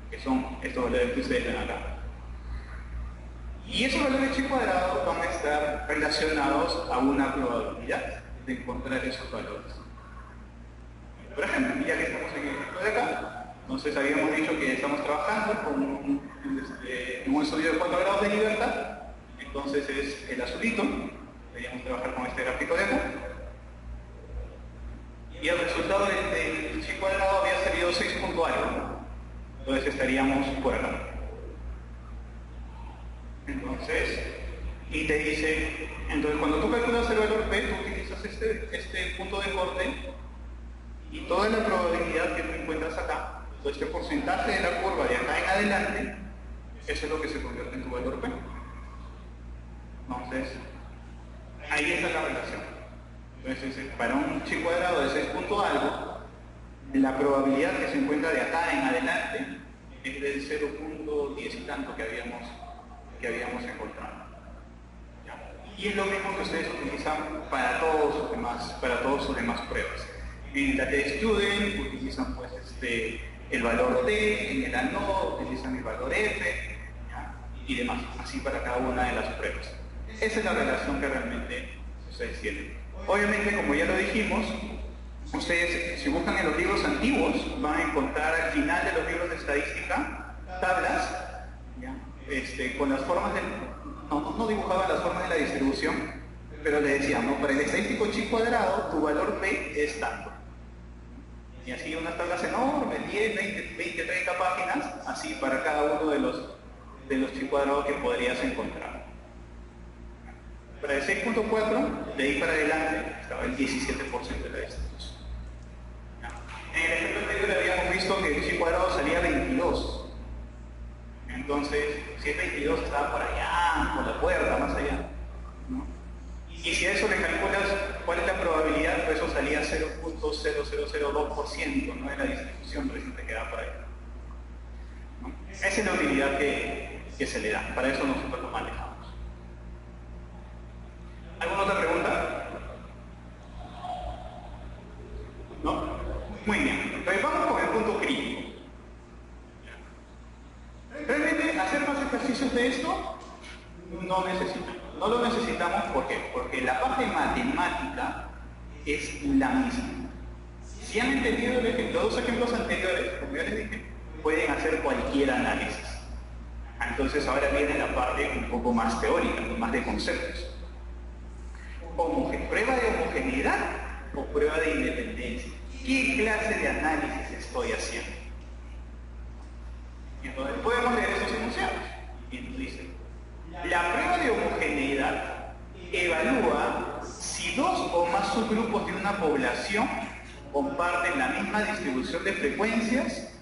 que son estos valores que ustedes ven acá. Y esos valores chi cuadrado van a estar relacionados a una probabilidad de encontrar esos valores. Por ejemplo, ya que estamos en el ejemplo de acá, entonces habíamos dicho que estamos trabajando con un estudio de 4 grados de libertad, entonces es el azulito, deberíamos trabajar con este gráfico de acá. Y el resultado del chi cuadrado había salido 6 punto algo, ¿no? Entonces estaríamos por acá. Entonces, y te dice, entonces cuando tú calculas el valor P, tú utilizas este punto de corte y toda la probabilidad que tú encuentras acá, todo este porcentaje de la curva de acá en adelante, eso es lo que se convierte en tu valor P. Entonces, ahí está la relación. Entonces, para un chi cuadrado de 6 punto algo, la probabilidad que se encuentra de acá en adelante es del 0.10 y tanto que habíamos encontrado. ¿Ya? Y es lo mismo que ustedes utilizan para todas sus demás pruebas. En la T-Student utilizan pues el valor T, en el ANOD utilizan el valor F, ¿ya? Y demás, así para cada una de las pruebas. Esa es la relación que realmente ustedes tienen. Obviamente, como ya lo dijimos, ustedes, si buscan en los libros antiguos, van a encontrar al final de los libros de estadística tablas, ¿ya? Con las formas no dibujaban las formas de la distribución, pero le decían, ¿no? Para el estadístico chi cuadrado, tu valor P es tanto. Y así unas tablas enormes, 10, 20, 30 páginas, así para cada uno de los chi cuadrados que podrías encontrar. Para el 6.4, de ahí para adelante, estaba el 17% de la distribución. En el ejemplo anterior habíamos visto que el chi cuadrado salía 22. Entonces, si es 22, estaba por allá, por la puerta, más allá, ¿no? Y si a eso le calculas cuál es la probabilidad, pues eso salía 0.0002%, ¿no? De la distribución, recién te queda por ahí, ¿no? Esa es la utilidad que se le da. Para eso nosotros lo manejamos. ¿Alguna otra pregunta? ¿No? Muy bien. Entonces vamos con el punto crítico. Realmente hacer más ejercicios de esto no necesitamos. No lo necesitamos, ¿por qué? Porque la parte matemática es la misma. Si han entendido los dos ejemplos anteriores, como ya les dije, pueden hacer cualquier análisis. Entonces ahora viene la parte un poco más teórica, más de conceptos. ¿Prueba de homogeneidad o prueba de independencia? ¿Qué clase de análisis estoy haciendo? Entonces podemos leer esos enunciados. Y nos dice, la prueba de homogeneidad evalúa si dos o más subgrupos de una población comparten la misma distribución de frecuencias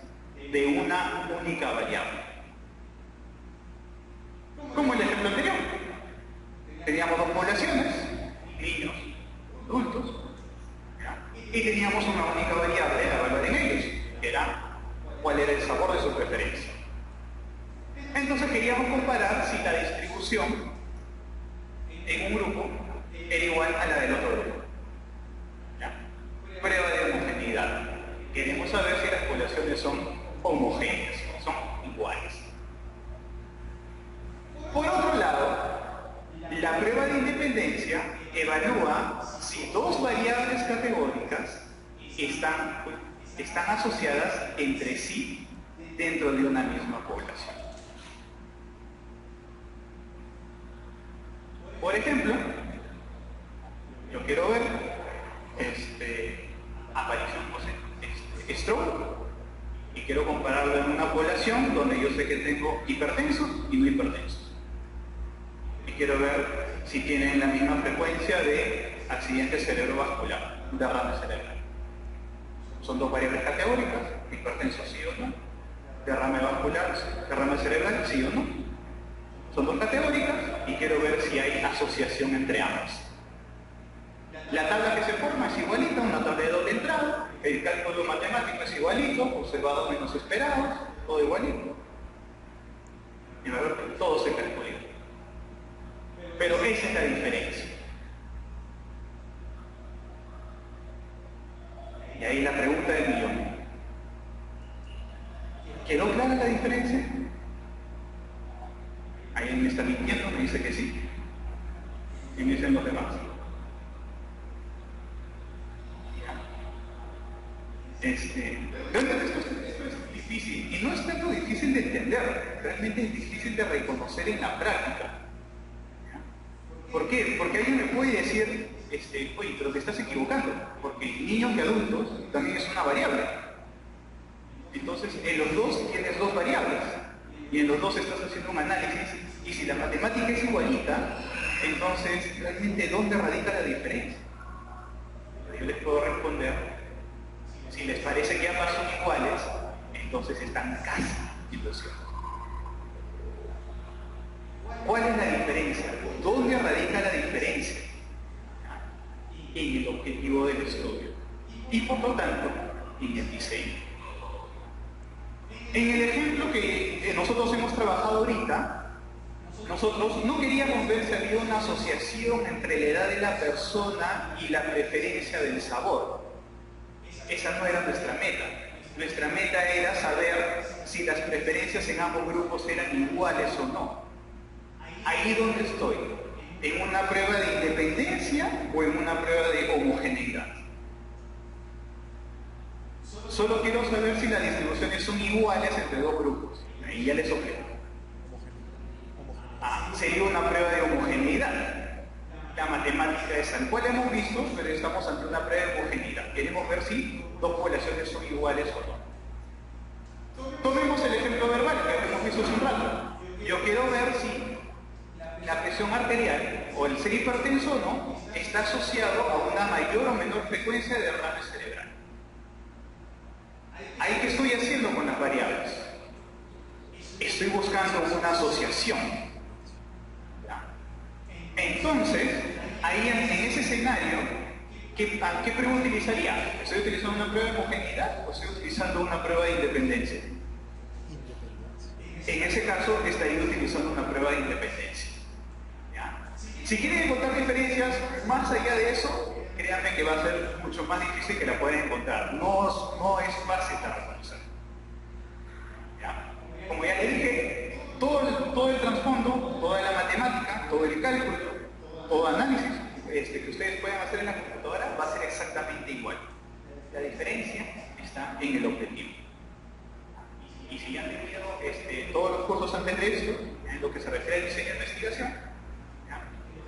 de una única variable. Como el ejemplo anterior. Teníamos dos poblaciones, niños, adultos, ¿ya? Y teníamos una única variable a evaluar en ellos, que era cuál era el sabor de su preferencia. Entonces queríamos comparar si la distribución en un grupo era igual a la del otro grupo. ¿Ya? Prueba de homogeneidad. Queremos saber si las poblaciones son homogéneas, son iguales. Por otro lado, la prueba de independencia evalúa si dos variables categóricas están asociadas entre sí dentro de una misma población. Por ejemplo, yo quiero ver aparición stroke y quiero compararlo en una población donde yo sé que tengo hipertensos y no hipertensos. Y quiero ver si tienen la misma frecuencia de accidente cerebrovascular, derrame cerebral. Son dos variables categóricas, hipertenso sí o no, derrame vascular, derrame cerebral sí o no. Son dos categóricas y quiero ver si hay asociación entre ambas. La tabla que se forma es igualita, una tabla de doble entrada, el cálculo matemático es igualito, observados menos esperados, todo igualito. Y va a ver que todo se calcula. Pero esa es la diferencia. Y ahí la pregunta del millón. ¿Quedó clara la diferencia? ¿Alguien me está mintiendo? Me dice que sí. Y me dicen los demás. Realmente esto es difícil. Y no es tanto difícil de entender. Realmente es difícil de reconocer en la práctica. ¿Por qué? Porque alguien me puede decir, oye, pero te estás equivocando, porque niños y adultos también es una variable. Entonces, en los dos tienes dos variables, y en los dos estás haciendo un análisis, y si la matemática es igualita, entonces, realmente, ¿dónde radica la diferencia? Yo les puedo responder, si les parece que ambas son iguales, entonces están casi en lo cierto. ¿Cuál es la diferencia? ¿Dónde radica la diferencia? En el objetivo del estudio y por lo tanto en el diseño. En el ejemplo que nosotros hemos trabajado ahorita, nosotros no queríamos ver si había una asociación entre la edad de la persona y la preferencia del sabor. Esa no era nuestra meta. Nuestra meta era saber si las preferencias en ambos grupos eran iguales o no. Ahí donde estoy, ¿en una prueba de independencia o en una prueba de homogeneidad? Solo quiero saber si las distribuciones son iguales entre dos grupos. Ahí ya les soplé. Sería una prueba de homogeneidad. La matemática es tal cual hemos visto, pero estamos ante una prueba de homogeneidad. Queremos ver si dos poblaciones son iguales o no. Tomemos el ejemplo verbal que hemos visto hace un rato. Yo quiero ver si la presión arterial o el ser hipertenso o no está asociado a una mayor o menor frecuencia de derrame cerebral. ¿Ahí qué estoy haciendo con las variables? Estoy buscando una asociación. Entonces, ahí en ese escenario, ¿qué prueba utilizaría? ¿Estoy utilizando una prueba de homogeneidad o estoy utilizando una prueba de independencia? En ese caso, estaría utilizando una prueba de independencia. Si quieren encontrar diferencias más allá de eso, créanme que va a ser mucho más difícil que la puedan encontrar. No es fácil de reconocer. Como ya les dije, todo el trasfondo, toda la matemática, todo el cálculo, todo análisis que ustedes puedan hacer en la computadora va a ser exactamente igual. La diferencia está en el objetivo. Y si ya han tenido todos los cursos antes de esto, en lo que se refiere al diseño de investigación,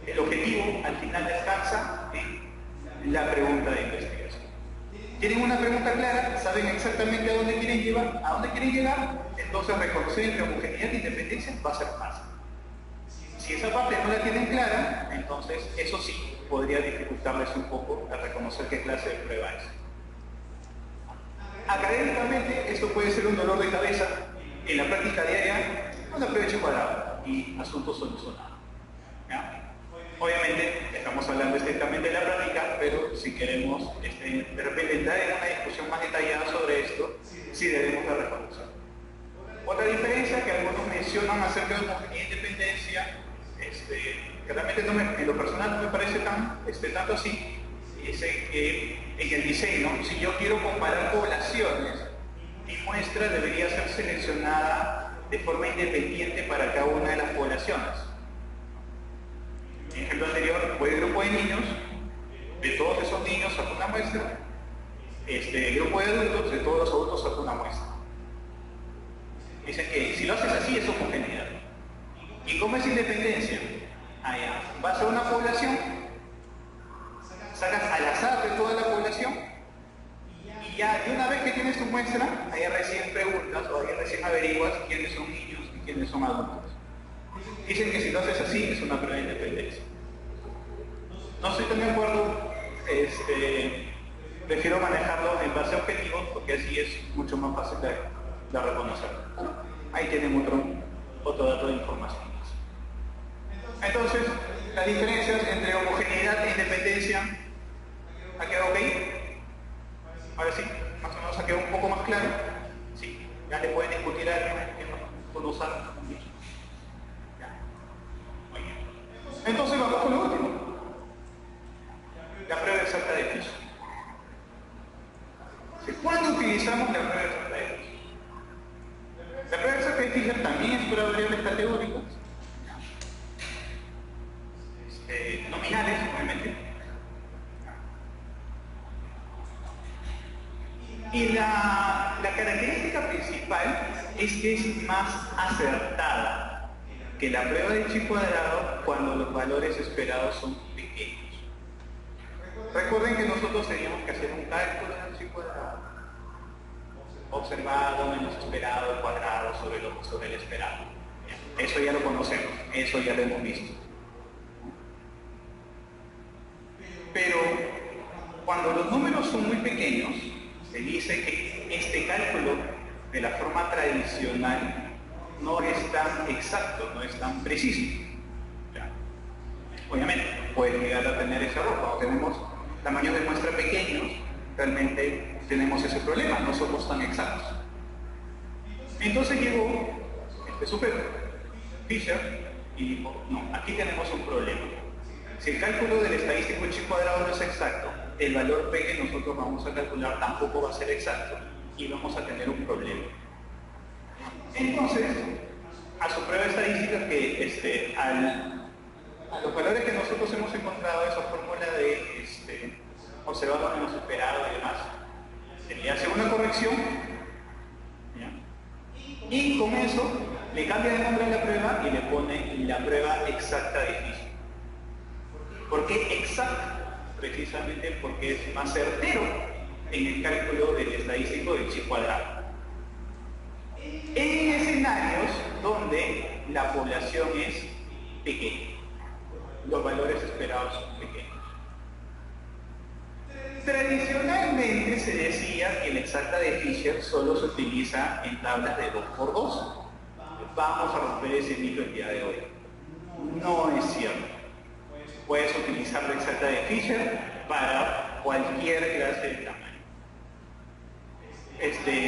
el objetivo al final descansa en la pregunta de investigación. Tienen una pregunta clara, saben exactamente a dónde quieren llegar, entonces reconocer entre homogeneidad e independencia va a ser fácil. Si esa parte no la tienen clara, entonces eso sí podría dificultarles un poco a reconocer qué clase de prueba es. Académicamente esto puede ser un dolor de cabeza, en la práctica diaria una prueba hecho cuadrado y asunto solucionado. Obviamente estamos hablando estrictamente de la práctica, pero si queremos de repente entrar en una discusión más detallada sobre esto, sí debemos de reconocer. Otra diferencia que algunos mencionan acerca de homogeneidad e independencia, que realmente en lo personal no me parece tanto así, dice que en el diseño, si yo quiero comparar poblaciones, mi muestra debería ser seleccionada de forma independiente para cada una de las poblaciones. En el ejemplo anterior, voy al grupo de niños, de todos esos niños saco una muestra, el grupo de adultos, de todos los adultos saco una muestra. Dicen que si lo haces así es homogeneidad. ¿Y cómo es independencia? Allá, vas a una población, sacas al azar de toda la población y ya de una vez que tienes tu muestra, ahí recién preguntas o ahí recién averiguas quiénes son niños y quiénes son adultos. Dicen que si lo haces así es una prueba de independencia. No estoy tan de acuerdo, prefiero manejarlo en base a objetivos porque así es mucho más fácil de reconocer. Ahí tienen otro dato de información. Entonces, las diferencias entre homogeneidad e independencia, ¿ha quedado ok? Ahora sí, más o menos ha quedado un poco más claro. Sí, ya le pueden discutir a alguien que no puedo usar. Ya. Muy bien. Entonces vamos con lo último. La prueba exacta de Fisher. ¿Cuándo utilizamos la prueba exacta de Fisher? La prueba exacta de Fisher también es para variables categóricas. Nominales, obviamente. Y la característica principal es que es más acertada que la prueba de chi cuadrado cuando los valores esperados son pequeños. Recuerden que nosotros teníamos que hacer un cálculo del chi cuadrado. Observado menos esperado cuadrado sobre el esperado. Eso ya lo conocemos, eso ya lo hemos visto. Pero cuando los números son muy pequeños, se dice que este cálculo de la forma tradicional no es tan exacto, no es tan preciso. ¿Ya? Obviamente, puede llegar a tener ese error. Cuando tenemos tamaños de muestra pequeños, realmente tenemos ese problema, no somos tan exactos. Entonces llegó este sujeto, Fisher, y dijo, no, aquí tenemos un problema. Si el cálculo del estadístico chi cuadrado no es exacto, el valor P que nosotros vamos a calcular tampoco va a ser exacto y vamos a tener un problema. Entonces, a su prueba estadística que a los valores que nosotros hemos encontrado, esa fórmula de observado menos esperado y demás, se le hace una corrección, ¿ya? Y con eso le cambia de nombre a la prueba y le pone la prueba exacta de Fisher. ¿Por qué exacta? Precisamente porque es más certero en el cálculo del estadístico del chi cuadrado. En escenarios donde la población es pequeña, los valores esperados son pequeños. Tradicionalmente se decía que la exacta de Fisher solo se utiliza en tablas de 2×2. Vamos a romper ese mito el día de hoy. No es cierto. Puedes utilizar la exacta de Fisher para cualquier clase de tamaño.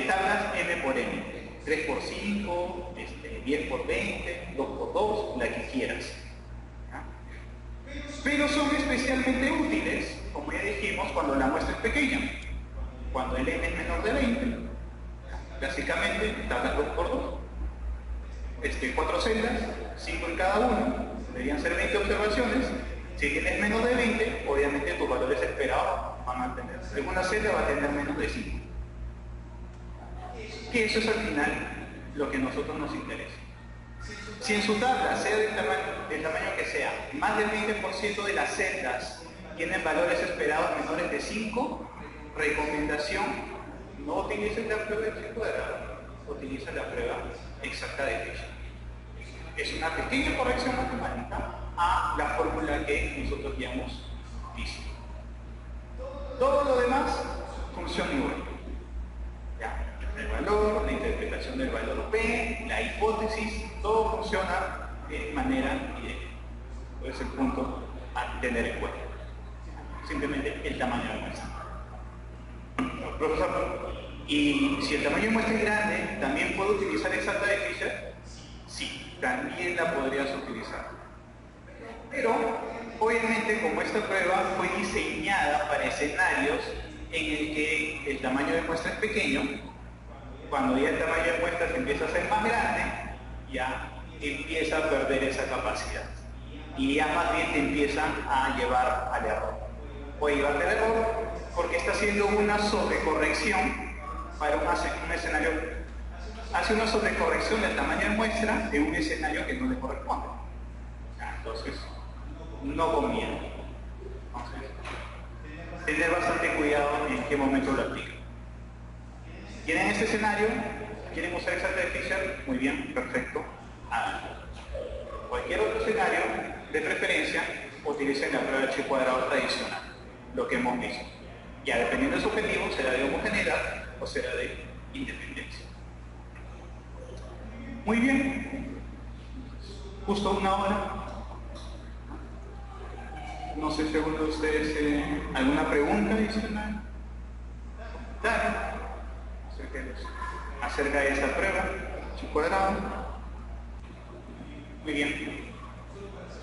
Tablas m por m, 3×5, 10×20, 2×2, la que quieras. ¿Ya? Pero son especialmente útiles, como ya dijimos, cuando la muestra es pequeña. Cuando el n es menor de 20, básicamente tablas 2×2. 4 celdas, 5 en cada uno, deberían ser 20 observaciones. Si tienes menos de 20, obviamente tus valores esperados van a tener. Alguna celda va a tener menos de 5. Que eso es al final lo que a nosotros nos interesa. Si en su tabla, sea del tamaño que sea, más del 20% de las celdas tienen valores esperados menores de 5, recomendación, no utilices la prueba de chi cuadrado, utiliza la prueba exacta de Fisher. Es una pequeña corrección matemática a la fórmula que nosotros ya hemos visto. Todo lo demás funciona igual. ¿Ya? El valor, la interpretación del valor P, la hipótesis, todo funciona de manera idéntica. Ese es el punto a tener en cuenta. Simplemente el tamaño de muestra. Profesor, ¿y si el tamaño de muestra es grande, también puedo utilizar exacta de Fisher? Sí, también la podrías utilizar. Pero Obviamente, como esta prueba fue diseñada para escenarios en el que el tamaño de muestra es pequeño, cuando ya el tamaño de muestra se empieza a hacer más grande, ya empieza a perder esa capacidad. Y ya más bien te empiezan a llevar al error. Puede llevarte al error porque está haciendo una sobrecorrección para un escenario. Hace una sobrecorrección del tamaño de muestra de un escenario que no le corresponde. Entonces, no conviene. Entonces, tener bastante cuidado en qué momento lo aplican. ¿Tienen este escenario? ¿Quieren usar Exact Fisher? Muy bien, perfecto. Cualquier otro escenario, de preferencia, utilicen la prueba de chi cuadrado tradicional, lo que hemos visto. Ya dependiendo de su objetivo, será de homogeneidad o será de independencia. Muy bien. Justo una hora. No sé si alguno de ustedes alguna pregunta adicional. Dale. Acerca de esta prueba, chi cuadrado. Muy bien.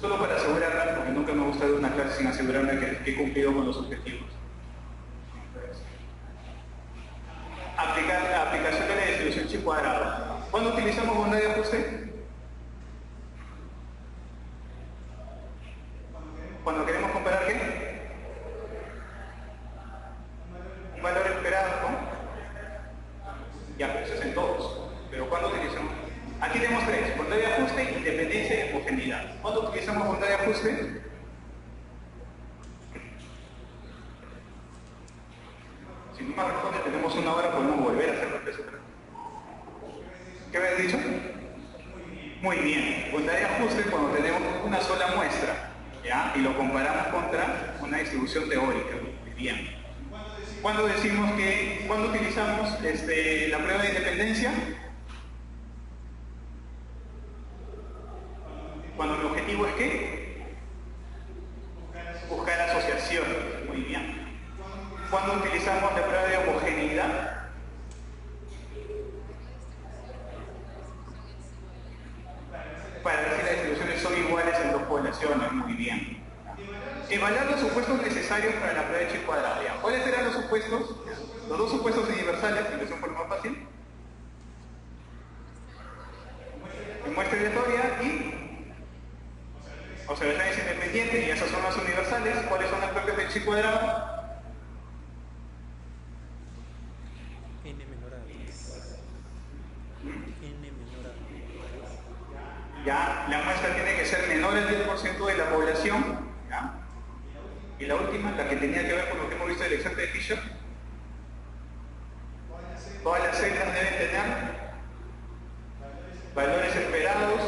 Solo para asegurarme, porque nunca me gusta dar una clase sin asegurarme que he cumplido con los objetivos. Aplicación de la distribución chi cuadrado. ¿Cuándo utilizamos bondad de ajuste? Cuando queremos comparar ¿qué? Un valor esperado con... Ya, pues eso es en todos. Pero ¿cuándo utilizamos? Aquí tenemos tres: bondad de ajuste, independencia y homogeneidad. ¿Cuándo utilizamos bondad de ajuste? Si no me responde, tenemos una hora, podemos volver a hacer la clase. ¿Qué habéis dicho? Muy bien. Bondad de ajuste cuando tenemos una sola muestra, ¿ya? Y lo comparamos contra una distribución teórica. Muy bien. ¿Cuándo decimos que, cuándo utilizamos la prueba de independencia? Cuando el objetivo es ¿qué? Buscar asociaciones. Muy bien. ¿Cuándo utilizamos la prueba de homogeneidad? Para ver si las distribuciones son iguales en dos poblaciones. Muy bien. Evaluar los supuestos necesarios para la prueba de chi cuadrado. ¿Cuáles serán los supuestos? Los dos supuestos universales, que son por más fácil. Muestra aleatoria y observaciones independientes, y esas son las universales. ¿Cuáles son las propias del chi cuadrado? N menor a 10. N menor a 10. Ya, la muestra tiene que ser menor al 10% de la población. ¿Ya? Y la última, la que tenía que ver con lo que hemos visto del Exact Fisher. Todas las celdas deben tener valores esperados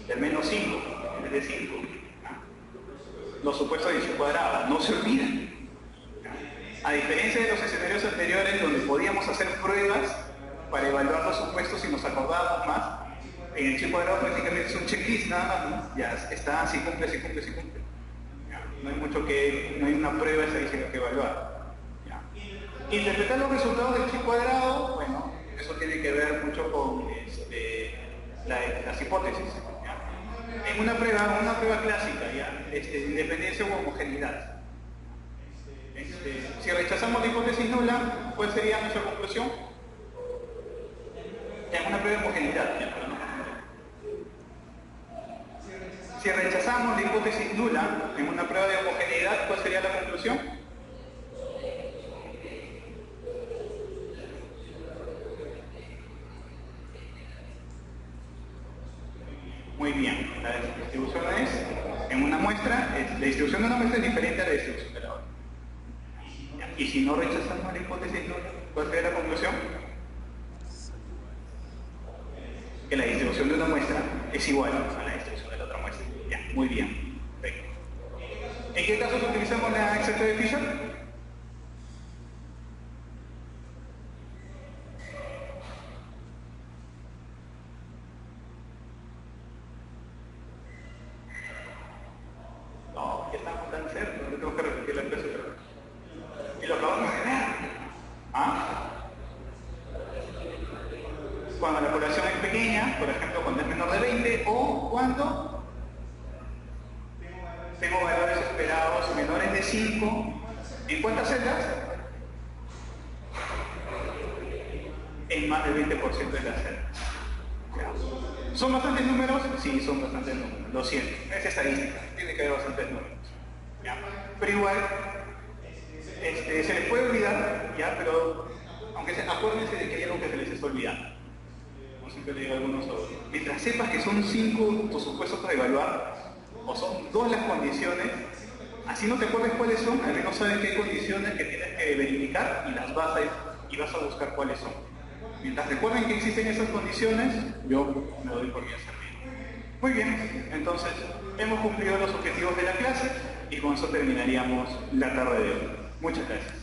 del menos 5, en vez de 5. Los supuestos de chi cuadrado, no se olviden. A diferencia de los escenarios anteriores donde podíamos hacer pruebas para evaluar los supuestos y nos acordábamos más, en el chi cuadrado prácticamente es un checklist nada más, ¿no? Ya está, si cumple, si cumple, si cumple. Ya, no hay mucho que, no hay una prueba estadística que evaluar. Ya. Interpretar los resultados del chi cuadrado, bueno, eso tiene que ver mucho con las hipótesis. ¿Ya? En una prueba clásica, ¿ya? Independencia u homogeneidad. Si rechazamos la hipótesis nula, ¿cuál sería nuestra conclusión? En una prueba de homogeneidad. ¿Ya? Si rechazamos la hipótesis nula en una prueba de homogeneidad, ¿cuál sería la conclusión? Muy bien, la distribución es, en una muestra, la distribución de una muestra es diferente a la distribución de la otra. Y si no rechazamos la hipótesis nula, ¿cuál sería la conclusión? Que la distribución de una muestra es igual a la distribución de la otra muestra. Ya, muy bien. Perfecto. ¿En qué casos utilizamos la Exact Fisher? No, ya estamos tan cerca, no tengo que repetir la clase. Y lo acabamos de ganar. ¿Ah? cuando la población es pequeña, por ejemplo, cuando es menor de 20, o cuando tengo valores esperados menores de 5. ¿En cuántas celdas? En más del 20% de las celdas. ¿Son bastantes números? Sí, son bastantes números. Lo siento, es estadística, tiene que haber bastantes números. ¿Ya? Pero igual, se les puede olvidar, ¿ya? Pero aunque acuérdense de que hay algo que se les está olvidando. Como siempre le digo a algunos, mientras sepas que son 5 tus supuestos para evaluar, o son 2 las condiciones, así no te acuerdas cuáles son, al menos sabes que hay condiciones que tienes que verificar y las vas a buscar cuáles son. Mientras recuerden que existen esas condiciones, yo me doy por bien servido. Muy bien, entonces hemos cumplido los objetivos de la clase y con eso terminaríamos la tarde de hoy. Muchas gracias.